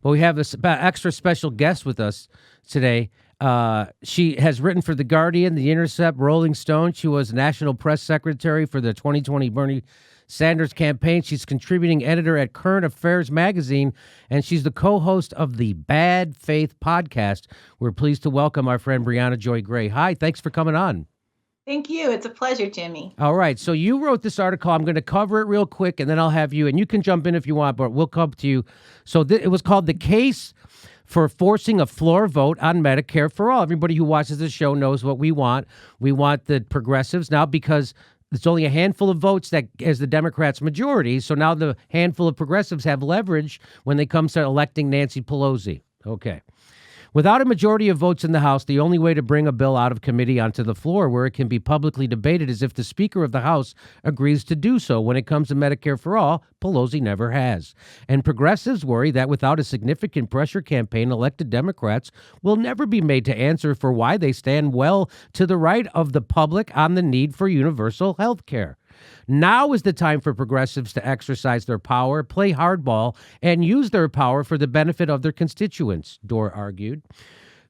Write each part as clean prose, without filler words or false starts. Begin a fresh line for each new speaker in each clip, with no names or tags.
Well, we have this extra special guest with us today. She has written for The Guardian, The Intercept, Rolling Stone. She was National Press Secretary for the 2020 Bernie Sanders campaign. She's contributing editor at Current Affairs magazine, and she's the co-host of the Bad Faith podcast. We're pleased to welcome our friend Brianna Joy Gray. Hi, thanks for coming on.
Thank you. It's a pleasure, Jimmy.
All right. So you wrote this article. I'm going to cover it real quick, and then I'll have you, and you can jump in if you want, but we'll come to you. So it was called The Case for Forcing a Floor Vote on Medicare for All. Everybody who watches this show knows what we want. We want the progressives now, because it's only a handful of votes that is the Democrats' majority. So now the handful of progressives have leverage when they come to electing Nancy Pelosi. Okay. Without a majority of votes in the House, the only way to bring a bill out of committee onto the floor where it can be publicly debated is if the Speaker of the House agrees to do so. When it comes to Medicare for All, Pelosi never has. And progressives worry that without a significant pressure campaign, elected Democrats will never be made to answer for why they stand well to the right of the public on the need for universal health care. Now is the time for progressives to exercise their power, play hardball, and use their power for the benefit of their constituents, Dore argued.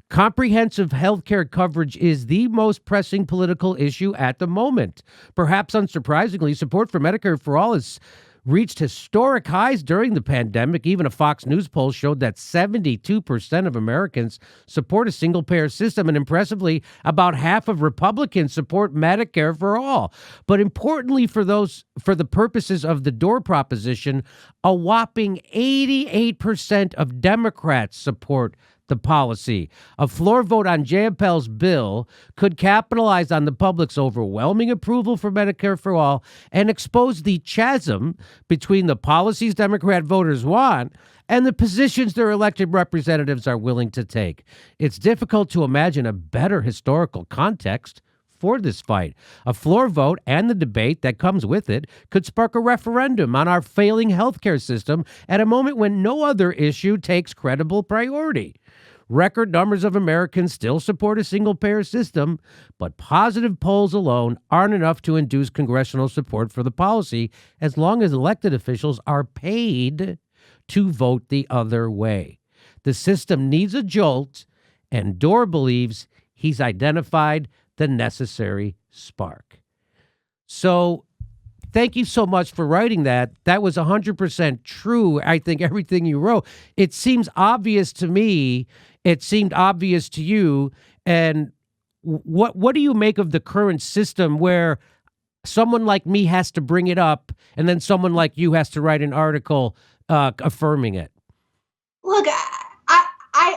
Comprehensive health care coverage is the most pressing political issue at the moment. Perhaps unsurprisingly, support for Medicare for All has reached historic highs during the pandemic. Even a Fox News poll showed that 72% of Americans support a single-payer system, and impressively, about half of Republicans support Medicare for all. But importantly, for the purposes of the Dore proposition, a whopping 88% of Democrats support the policy. A floor vote on JPL's bill could capitalize on the public's overwhelming approval for Medicare for All and expose the chasm between the policies Democrat voters want and the positions their elected representatives are willing to take. It's difficult to imagine a better historical context for this fight. A floor vote and the debate that comes with it could spark a referendum on our failing healthcare system at a moment when no other issue takes credible priority. Record numbers of Americans still support a single-payer system, but positive polls alone aren't enough to induce congressional support for the policy as long as elected officials are paid to vote the other way. The system needs a jolt, and Dore believes he's identified the necessary spark. So thank you so much for writing that. That was 100% true. I think everything you wrote. It seems obvious to me. It seemed obvious to you. And what do you make of the current system where someone like me has to bring it up and then someone like you has to write an article affirming it?
Look,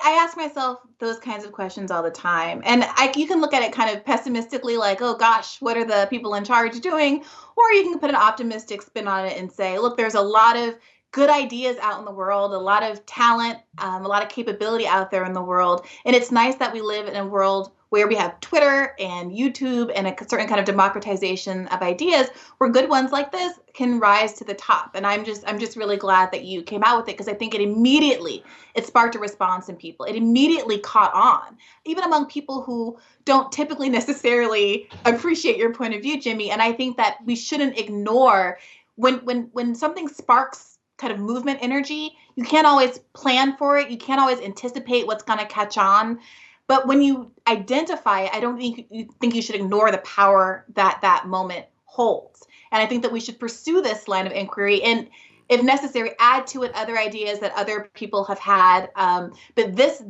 I ask myself those kinds of questions all the time. And you can look at it kind of pessimistically, like, oh, gosh, what are the people in charge doing? Or you can put an optimistic spin on it and say, look, there's a lot of good ideas out in the world, a lot of talent, a lot of capability out there in the world. And it's nice that we live in a world where we have Twitter and YouTube and a certain kind of democratization of ideas where good ones like this can rise to the top. And I'm just really glad that you came out with it, because I think it sparked a response in people. It immediately caught on, even among people who don't typically necessarily appreciate your point of view, Jimmy. And I think that we shouldn't ignore when something sparks kind of movement energy. You can't always plan for it. You can't always anticipate what's going to catch on. But when you identify it, I don't think you should ignore the power that moment holds. And I think that we should pursue this line of inquiry and, if necessary, add to it other ideas that other people have had. But this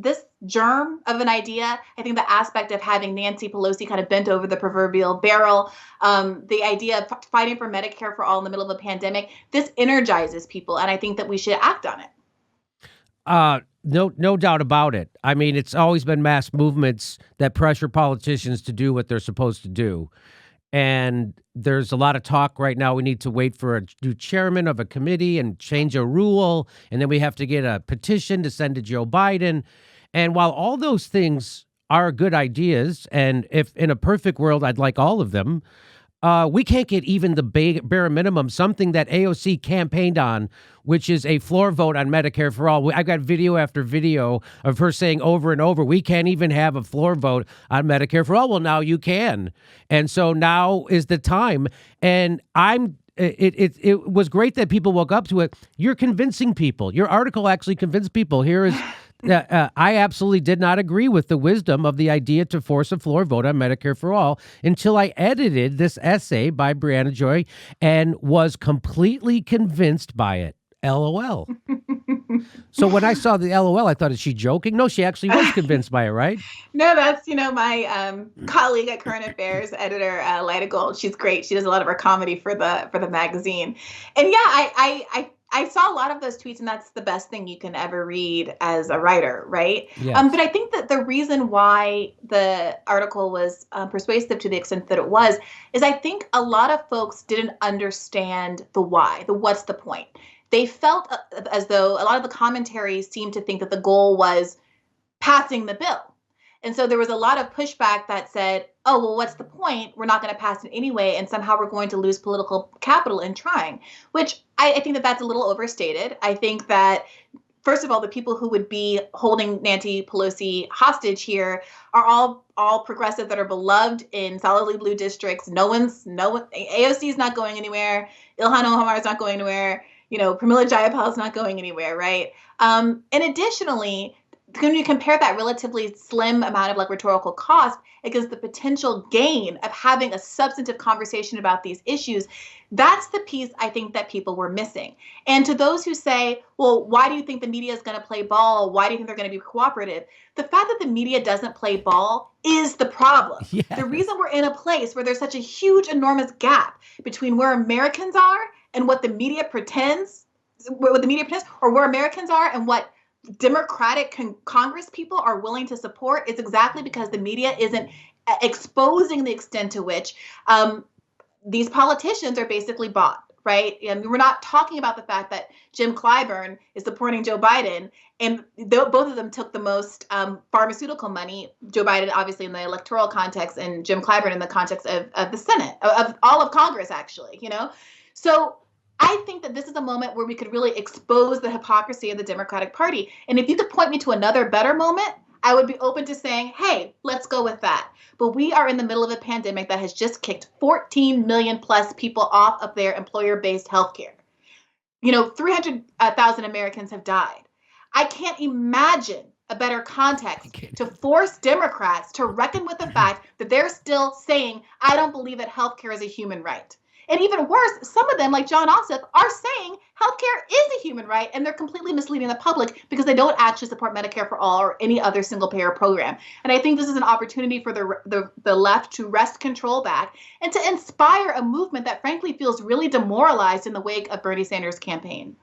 germ of an idea, I think the aspect of having Nancy Pelosi kind of bent over the proverbial barrel, the idea of fighting for Medicare for all in the middle of a pandemic, this energizes people. And I think that we should act on it.
No doubt about it. I mean, it's always been mass movements that pressure politicians to do what they're supposed to do. And there's a lot of talk right now. We need to wait for a new chairman of a committee and change a rule. And then we have to get a petition to send to Joe Biden. And while all those things are good ideas, and if in a perfect world, I'd like all of them, we can't get even the bare minimum, something that AOC campaigned on, which is a floor vote on Medicare for all. I've got video after video of her saying over and over, we can't even have a floor vote on Medicare for all. Well, now you can. And so now is the time. And I'm it was great that people woke up to it. You're convincing people. Your article actually convinced people. Here is, I absolutely did not agree with the wisdom of the idea to force a floor vote on Medicare for all until I edited this essay by Brianna Joy and was completely convinced by it. LOL. So when I saw the LOL, I thought, is she joking? No, she actually was convinced by it, right?
No, that's, my colleague at Current Affairs, editor Lyda Gold. She's great. She does a lot of her comedy for the magazine. And yeah, I saw a lot of those tweets, and that's the best thing you can ever read as a writer, right?
Yes.
But I think that the reason why the article was persuasive to the extent that it was is I think a lot of folks didn't understand the why, the what's the point. They felt as though a lot of the commentaries seemed to think that the goal was passing the bill. And so there was a lot of pushback that said, oh, well, what's the point? We're not going to pass it anyway, and somehow we're going to lose political capital in trying, which I think that that's a little overstated. I think that, first of all, the people who would be holding Nancy Pelosi hostage here are all progressive that are beloved in solidly blue districts. AOC is not going anywhere. Ilhan Omar is not going anywhere. Pramila Jayapal is not going anywhere, right? And additionally, when you compare that relatively slim amount of rhetorical cost against the potential gain of having a substantive conversation about these issues, that's the piece I think that people were missing. And to those who say, well, why do you think the media is going to play ball? Why do you think they're going to be cooperative? The fact that the media doesn't play ball is the problem. Yes. The reason we're in a place where there's such a huge, enormous gap between where Americans are and what the media pretends, or where Americans are and what Democratic Congress people are willing to support, is exactly because the media isn't exposing the extent to which these politicians are basically bought, right? And we're not talking about the fact that Jim Clyburn is supporting Joe Biden, and both of them took the most pharmaceutical money, Joe Biden obviously in the electoral context and Jim Clyburn in the context of the Senate, of all of Congress, actually, So I think that this is a moment where we could really expose the hypocrisy of the Democratic Party. And if you could point me to another better moment, I would be open to saying, hey, let's go with that. But we are in the middle of a pandemic that has just kicked 14 million plus people off of their employer-based health care. 300,000 Americans have died. I can't imagine a better context to force Democrats to reckon with the fact that they're still saying, I don't believe that health care is a human right. And even worse, some of them, like John Ossoff, are saying healthcare is a human right, and they're completely misleading the public because they don't actually support Medicare for all or any other single-payer program. And I think this is an opportunity for the left to wrest control back and to inspire a movement that frankly feels really demoralized in the wake of Bernie Sanders' campaign.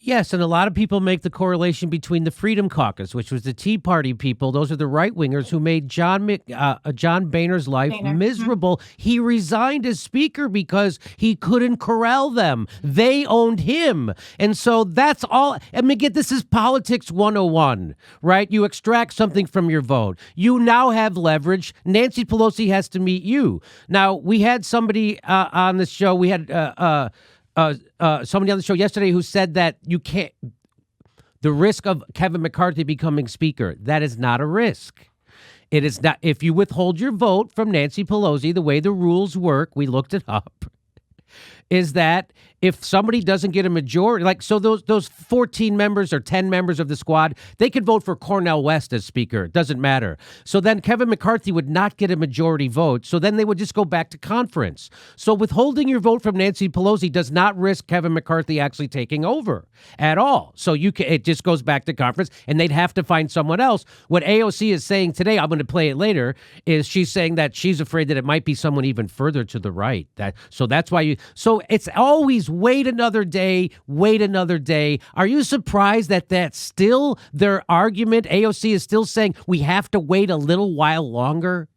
Yes, and a lot of people make the correlation between the Freedom Caucus, which was the Tea Party people. Those are the right-wingers who made John Boehner's life miserable. Mm-hmm. He resigned as speaker because he couldn't corral them. They owned him. And so that's all. I mean, this is politics 101, right? You extract something from your vote. You now have leverage. Nancy Pelosi has to meet you. Now, we had somebody on this show. We had somebody on the show yesterday who said that you can't, the risk of Kevin McCarthy becoming speaker, that is not a risk. It is not. If you withhold your vote from Nancy Pelosi, the way the rules work, we looked it up, is that if somebody doesn't get a majority, so those 14 members or 10 members of the squad, they could vote for Cornel West as speaker. It doesn't matter. So then Kevin McCarthy would not get a majority vote. So then they would just go back to conference. So withholding your vote from Nancy Pelosi does not risk Kevin McCarthy actually taking over at all. So it just goes back to conference, and they'd have to find someone else. What AOC is saying today, I'm going to play it later, is she's saying that she's afraid that it might be someone even further to the right. So that's why so it's always wait another day. Are you surprised that that's still their argument? AOC is still saying we have to wait a little while longer?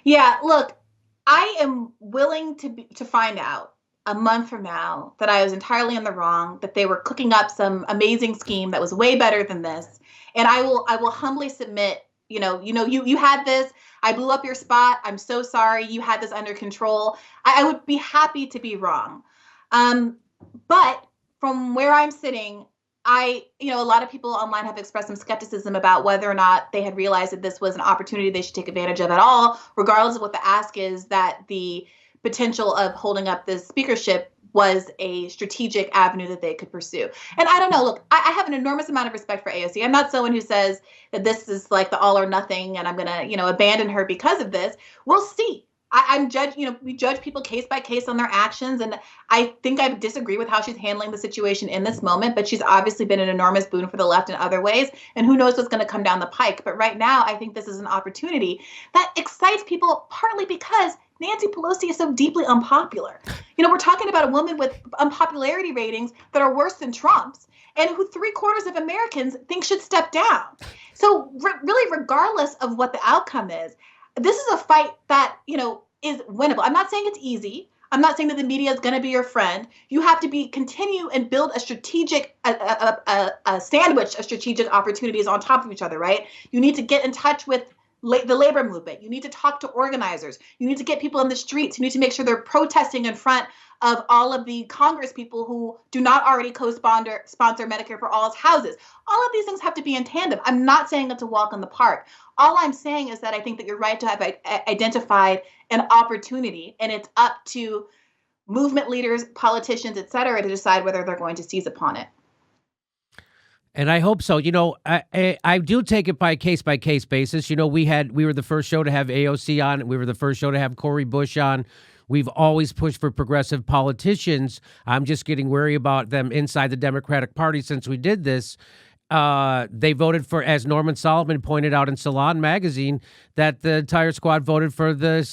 Yeah, look, I am willing to find out a month from now that I was entirely in the wrong, that they were cooking up some amazing scheme that was way better than this. And I will humbly submit, you had this. I blew up your spot. I'm so sorry. You had this under control. I would be happy to be wrong. But from where I'm sitting, a lot of people online have expressed some skepticism about whether or not they had realized that this was an opportunity they should take advantage of at all, regardless of what the ask is that the potential of holding up this speakership was a strategic avenue that they could pursue. And I don't know, look, I have an enormous amount of respect for AOC. I'm not someone who says that this is like the all or nothing and I'm going to, abandon her because of this. We'll see. I'm judge, we judge people case by case on their actions. And I think I disagree with how she's handling the situation in this moment, but she's obviously been an enormous boon for the left in other ways. And who knows what's going to come down the pike. But right now, I think this is an opportunity that excites people partly because Nancy Pelosi is so deeply unpopular. We're talking about a woman with unpopularity ratings that are worse than Trump's and who 3/4 of Americans think should step down. So really, regardless of what the outcome is, this is a fight that, is winnable. I'm not saying it's easy. I'm not saying that the media is going to be your friend. You have to continue and build a strategic, a sandwich of strategic opportunities on top of each other, right? You need to get in touch with the labor movement. You need to talk to organizers. You need to get people in the streets. You need to make sure they're protesting in front of all of the Congress people who do not already co-sponsor Medicare for All's houses. All of these things have to be in tandem. I'm not saying it's a walk in the park. All I'm saying is that I think that you're right to have identified an opportunity, and it's up to movement leaders, politicians, et cetera, to decide whether they're going to seize upon it.
And I hope so. I do take it by case basis. We were the first show to have AOC on. We were the first show to have Cori Bush on. We've always pushed for progressive politicians. I'm just getting worried about them inside the Democratic Party since we did this. They voted for, as Norman Solomon pointed out in Salon magazine, that the entire squad voted for the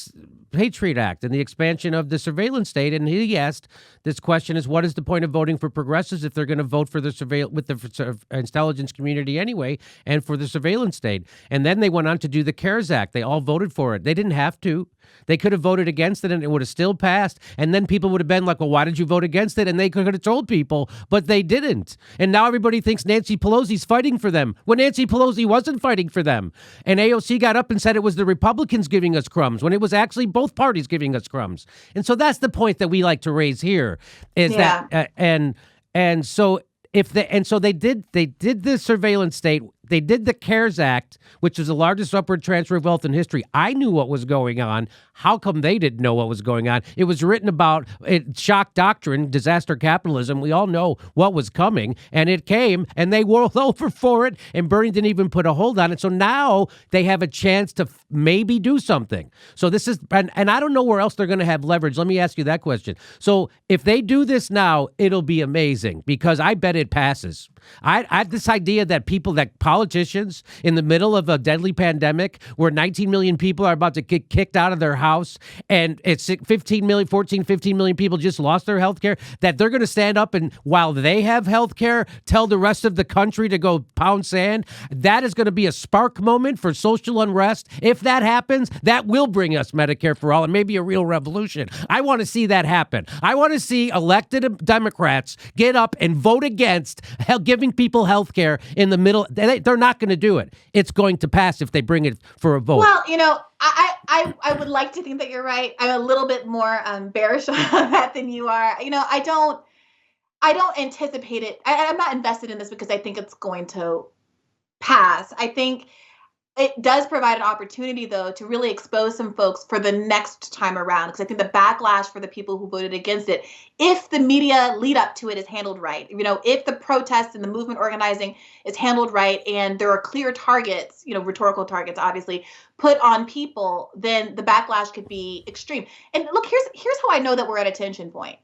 Patriot Act and the expansion of the surveillance state. And he asked, this question is, what is the point of voting for progressives if they're going to vote for the with the intelligence community anyway, and for the surveillance state? And then they went on to do the CARES Act. They all voted for it. They didn't have to. They could have voted against it and it would have still passed. And then people would have been like, well, why did you vote against it? And they could have told people, but they didn't. And now everybody thinks Nancy Pelosi's fighting for them when Nancy Pelosi wasn't fighting for them. And AOC got up and said it was the Republicans giving us crumbs when it was actually both parties giving us crumbs. And so that's the point that we like to raise here is that, and so they did the surveillance state. They did the CARES Act, which was the largest upward transfer of wealth in history. I knew what was going on. How come they didn't know what was going on? It was written about shock doctrine, disaster capitalism. We all know what was coming, and it came, and they rolled over for it, and Bernie didn't even put a hold on it. So now they have a chance to maybe do something. So this is, and I don't know where else they're going to have leverage. Let me ask you that question. So if they do this now, it'll be amazing because I bet it passes. I this idea that politicians in the middle of a deadly pandemic where 19 million people are about to get kicked out of their house and it's 15 million people just lost their health care, that they're going to stand up and while they have health care, tell the rest of the country to go pound sand. That is going to be a spark moment for social unrest. If that happens, that will bring us Medicare for all and maybe a real revolution. I want to see that happen. I want to see elected Democrats get up and vote against giving people health care in the middle. They're not going to do it. It's going to pass if they bring it for a vote.
Well, I would like to think that you're right. I'm a little bit more bearish on that than you are. I don't anticipate it. I'm not invested in this because I think it's going to pass. I think it does provide an opportunity, though, to really expose some folks for the next time around, because I think the backlash for the people who voted against it, if the media lead up to it is handled right, if the protests and the movement organizing is handled right and there are clear targets, rhetorical targets, obviously, put on people, then the backlash could be extreme. And look, here's how I know that we're at a tension point.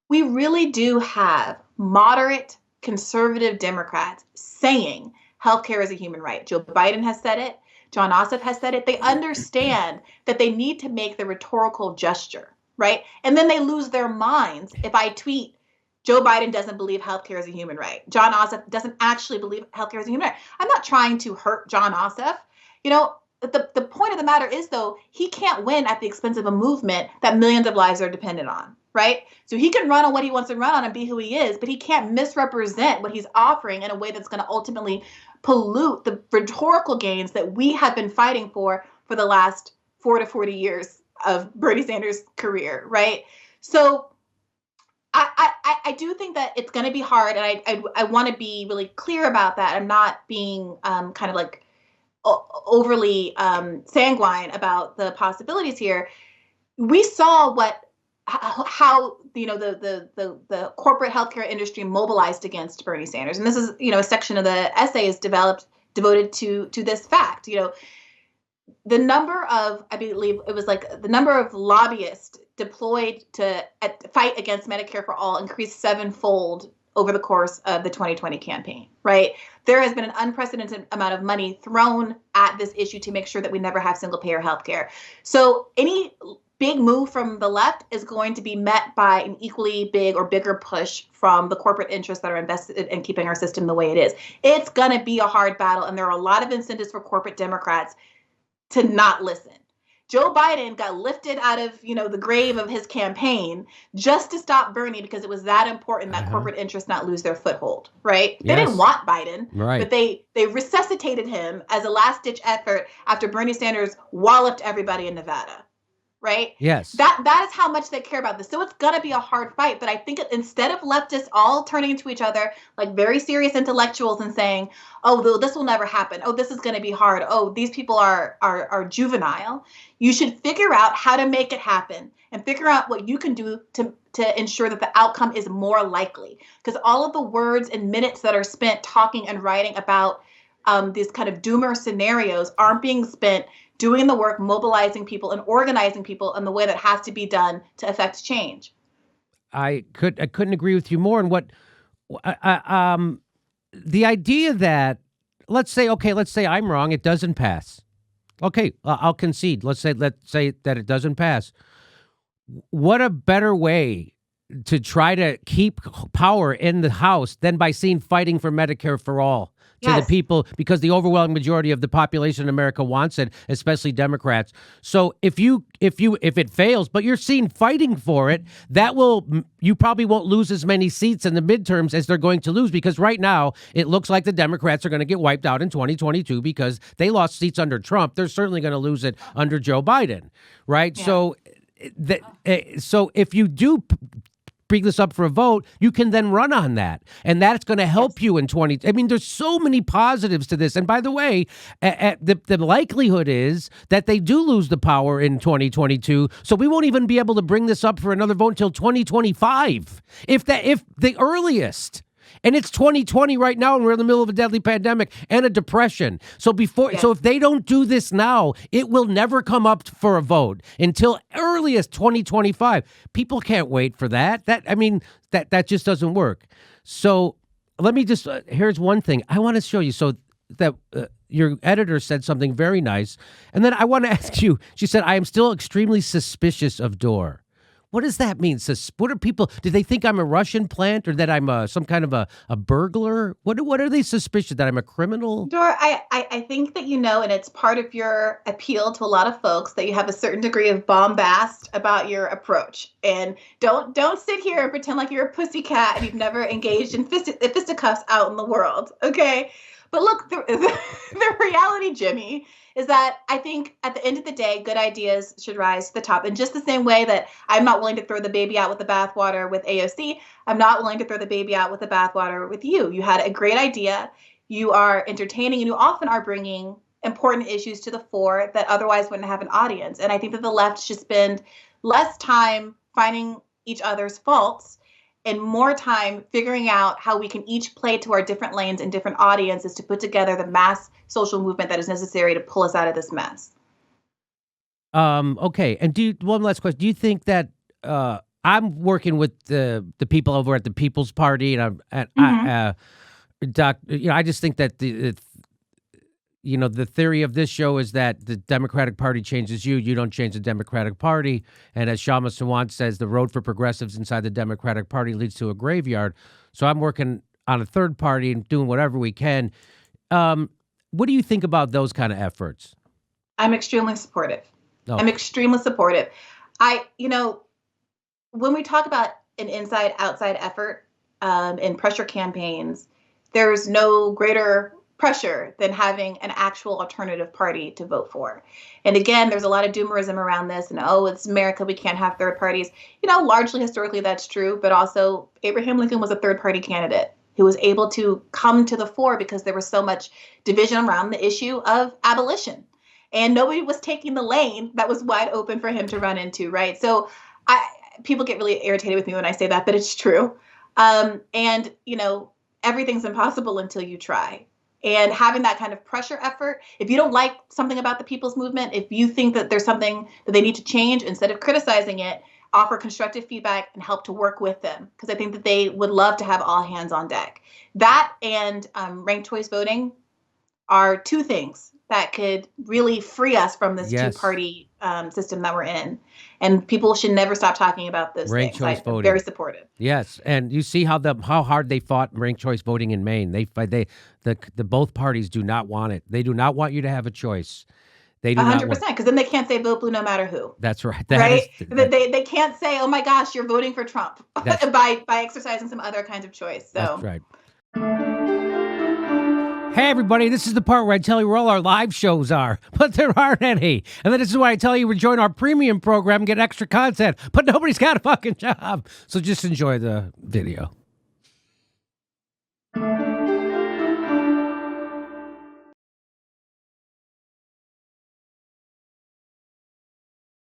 We really do have moderate conservative Democrats saying healthcare is a human right. Joe Biden has said it. John Ossoff has said it. They understand that they need to make the rhetorical gesture, right? And then they lose their minds if I tweet, Joe Biden doesn't believe healthcare is a human right. John Ossoff doesn't actually believe healthcare is a human right. I'm not trying to hurt John Ossoff. The point of the matter is, though, he can't win at the expense of a movement that millions of lives are dependent on, right? So he can run on what he wants to run on and be who he is, but he can't misrepresent what he's offering in a way that's going to ultimately pollute the rhetorical gains that we have been fighting for the last 4 to 40 years of Bernie Sanders' career, right? So I do think that it's going to be hard, and I want to be really clear about that. I'm not being kind of like overly sanguine about the possibilities here. we saw how the corporate healthcare industry mobilized against Bernie Sanders, and this is a section of the essay is devoted to this fact. The number of, I believe it was like the number of lobbyists deployed to fight against Medicare for All increased 7-fold over the course of the 2020 campaign, right? There has been an unprecedented amount of money thrown at this issue to make sure that we never have single payer healthcare. So any big move from the left is going to be met by an equally big or bigger push from the corporate interests that are invested in keeping our system the way it is. It's going to be a hard battle, and there are a lot of incentives for corporate Democrats to not listen. Joe Biden got lifted out of, the grave of his campaign just to stop Bernie because it was that important that corporate interests not lose their foothold, right? They didn't want Biden,
right,
but they resuscitated him as a last-ditch effort after Bernie Sanders walloped everybody in Nevada, right?
Yes.
That is how much they care about this. So it's going to be a hard fight, but I think instead of leftists all turning to each other like very serious intellectuals and saying, oh, this will never happen. Oh, this is going to be hard. Oh, these people are juvenile. You should figure out how to make it happen and figure out what you can do to ensure that the outcome is more likely. Because all of the words and minutes that are spent talking and writing about these kind of doomer scenarios aren't being spent doing the work, mobilizing people and organizing people in the way that has to be done to affect change.
I couldn't agree with you more. And what the idea that let's say I'm wrong, it doesn't pass. Okay, I'll concede. Let's say that it doesn't pass. What a better way to try to keep power in the House than by fighting for Medicare for all to the people, because the overwhelming majority of the population in America wants it, especially Democrats. So if it fails, but you're seen fighting for it, you probably won't lose as many seats in the midterms as they're going to lose, because right now it looks like the Democrats are going to get wiped out in 2022 because they lost seats under Trump. They're certainly going to lose it under Joe Biden, right? Yeah. So if you do bring this up for a vote, you can then run on that. And that's going to help you in 20. I mean, there's so many positives to this. And by the way, the likelihood is that they do lose the power in 2022. So we won't even be able to bring this up for another vote until 2025, if the earliest. And it's 2020 right now, and we're in the middle of a deadly pandemic and a depression. So so if they don't do this now, it will never come up for a vote until earliest 2025. People can't wait for that. That just doesn't work. So let me just here's one thing I want to show you. So that your editor said something very nice, and then I want to ask you. She said, "I am still extremely suspicious of Dore." What does that mean? What are people? Do they think I'm a Russian plant, or that I'm some kind of a burglar? What are they suspicious, that I'm a criminal?
Dore, I think that and it's part of your appeal to a lot of folks, that you have a certain degree of bombast about your approach. And don't sit here and pretend like you're a pussycat and you've never engaged in fisticuffs out in the world, okay? But look, the reality, Jimmy, is that I think at the end of the day, good ideas should rise to the top. In just the same way that I'm not willing to throw the baby out with the bathwater with AOC, I'm not willing to throw the baby out with the bathwater with you. You had a great idea. You are entertaining, and you often are bringing important issues to the fore that otherwise wouldn't have an audience. And I think that the left should spend less time finding each other's faults and more time figuring out how we can each play to our different lanes and different audiences to put together the mass social movement that is necessary to pull us out of this mess.
Okay. And one last question. Do you think that I'm working with the people over at the People's Party, and I just think that the theory of this show is that the Democratic Party changes you. You don't change the Democratic Party. And as Shama Sawant says, the road for progressives inside the Democratic Party leads to a graveyard. So I'm working on a third party and doing whatever we can. What do you think about those kind of efforts?
I'm extremely supportive.
Oh.
I'm extremely supportive. When we talk about an inside-outside effort in pressure campaigns, there's no greater pressure than having an actual alternative party to vote for. And again, there's a lot of doomerism around this, and it's America, we can't have third parties. Largely historically that's true, but also Abraham Lincoln was a third party candidate who was able to come to the fore because there was so much division around the issue of abolition. and nobody was taking the lane that was wide open for him to run into, right? So people get really irritated with me when I say that, but it's true. And, everything's impossible until you try. And having that kind of pressure effort, if you don't like something about the people's movement, if you think that there's something that they need to change, instead of criticizing it, offer constructive feedback and help to work with them. Because I think that they would love to have all hands on deck. That and ranked choice voting are two things that could really free us from this two-party system that we're in. And people should never stop talking about those
ranked
things.
choice voting.
Very supportive.
Yes, and you see how hard they fought ranked choice voting in Maine. The both parties do not want it. They do not want you to have a choice. They do
100%, because then they can't say vote blue no matter who.
That's right.
They can't say, oh my gosh, you're voting for Trump by exercising some other kinds of choice. So.
That's right. Hey, everybody, this is the part where I tell you where all our live shows are, but there aren't any. And then this is why I tell you to join our premium program and get extra content, but nobody's got a fucking job. So just enjoy the video.